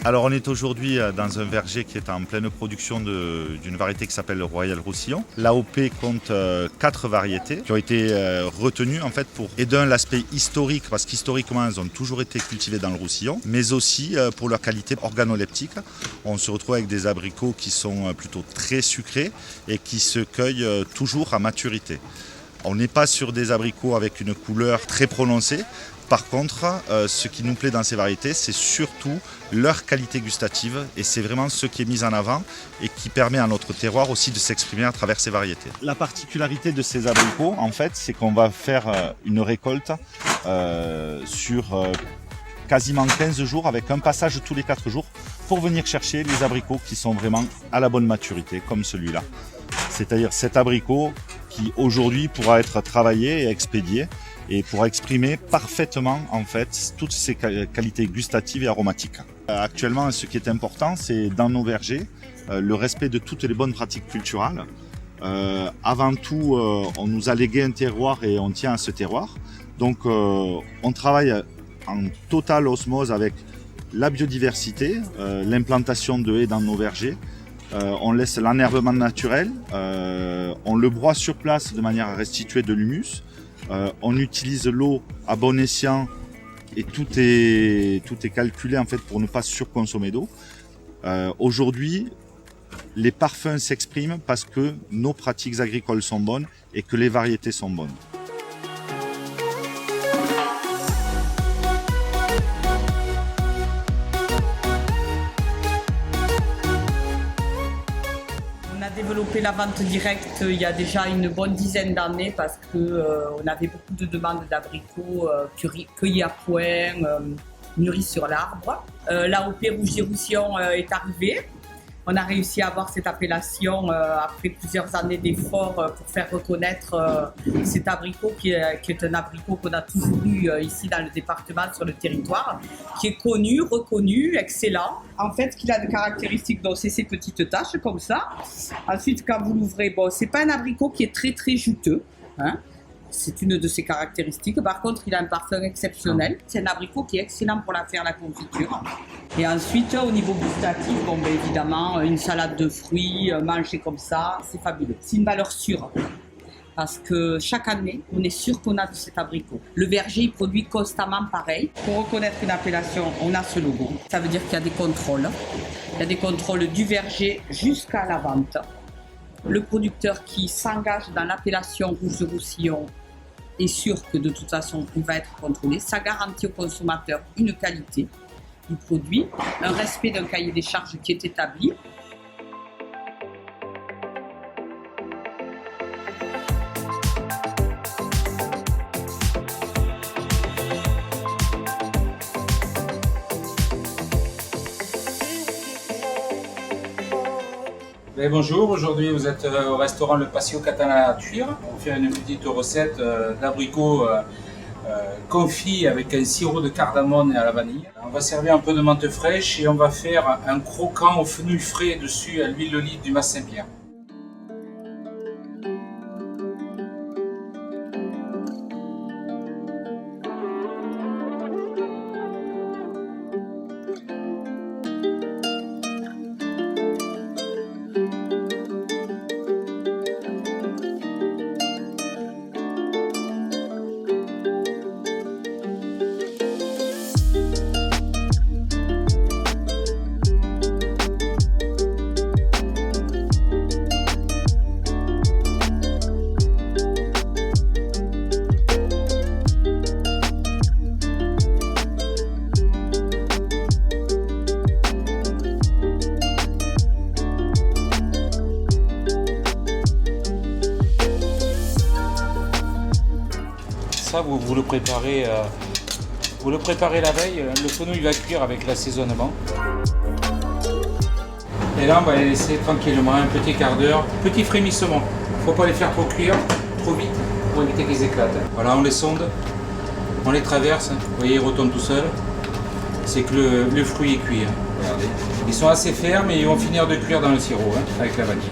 Alors on est aujourd'hui dans un verger qui est en pleine production d'une variété qui s'appelle le Royal Roussillon. L'AOP compte 4 variétés qui ont été retenues en fait pour aider l'aspect historique, parce qu'historiquement elles ont toujours été cultivées dans le Roussillon, mais aussi pour leur qualité organoleptique. On se retrouve avec des abricots qui sont plutôt très sucrés et qui se cueillent toujours à maturité. On n'est pas sur des abricots avec une couleur très prononcée. Par contre, ce qui nous plaît dans ces variétés, c'est surtout leur qualité gustative et c'est vraiment ce qui est mis en avant et qui permet à notre terroir aussi de s'exprimer à travers ces variétés. La particularité de ces abricots, en fait, c'est qu'on va faire une récolte sur quasiment 15 jours avec un passage tous les 4 jours pour venir chercher les abricots qui sont vraiment à la bonne maturité, comme celui-là. C'est-à-dire cet abricot qui aujourd'hui pourra être travaillé et expédié et pour exprimer parfaitement en fait toutes ces qualités gustatives et aromatiques. Actuellement, ce qui est important, c'est dans nos vergers le respect de toutes les bonnes pratiques culturales. Avant tout, on nous a légué un terroir et on tient à ce terroir. Donc, on travaille en totale osmose avec la biodiversité, l'implantation de haies dans nos vergers. On laisse l'enherbement naturel, on le broie sur place de manière à restituer de l'humus. On utilise l'eau à bon escient et tout est calculé en fait pour ne pas surconsommer d'eau. Aujourd'hui, les parfums s'expriment parce que nos pratiques agricoles sont bonnes et que les variétés sont bonnes. On a développé la vente directe il y a déjà une bonne dizaine d'années parce qu'on avait beaucoup de demandes d'abricots cueillis à point, mûris sur l'arbre. L'AOP Roussillon est arrivée. On a réussi à avoir cette appellation après plusieurs années d'efforts pour faire reconnaître cet abricot qui est un abricot qu'on a toujours eu ici dans le département, sur le territoire, qui est connu, reconnu, excellent. En fait, ce qu'il a de caractéristique, c'est ces petites taches comme ça. Ensuite, quand vous l'ouvrez, c'est pas un abricot qui est très très juteux, hein. C'est une de ses caractéristiques. Par contre, il a un parfum exceptionnel. C'est un abricot qui est excellent pour faire la confiture. Et ensuite, au niveau gustatif, évidemment, une salade de fruits, manger comme ça, c'est fabuleux. C'est une valeur sûre. Parce que chaque année, on est sûr qu'on a de cet abricot. Le verger, il produit constamment pareil. Pour reconnaître une appellation, on a ce logo. Ça veut dire qu'il y a des contrôles. Il y a des contrôles du verger jusqu'à la vente. Le producteur qui s'engage dans l'appellation Rouge Roussillon est sûr que de toute façon il va être contrôlé. Ça garantit au consommateur une qualité du produit, un respect d'un cahier des charges qui est établi. Bonjour, aujourd'hui vous êtes au restaurant Le Patio Catalan à Tuire. On va faire une petite recette d'abricots confits avec un sirop de cardamome et à la vanille. On va servir un peu de menthe fraîche et on va faire un croquant au fenouil frais dessus à l'huile d'olive du Mas Saint-Pierre. Ça, vous le préparez la veille, le fenouil va cuire avec l'assaisonnement. Et là, on va les laisser tranquillement un petit quart d'heure, petit frémissement. Il ne faut pas les faire trop cuire, trop vite, pour éviter qu'ils éclatent. Voilà, on les sonde, on les traverse, vous voyez, ils retombent tout seuls. C'est que le fruit est cuit. Regardez. Ils sont assez fermes et ils vont finir de cuire dans le sirop avec la vanille.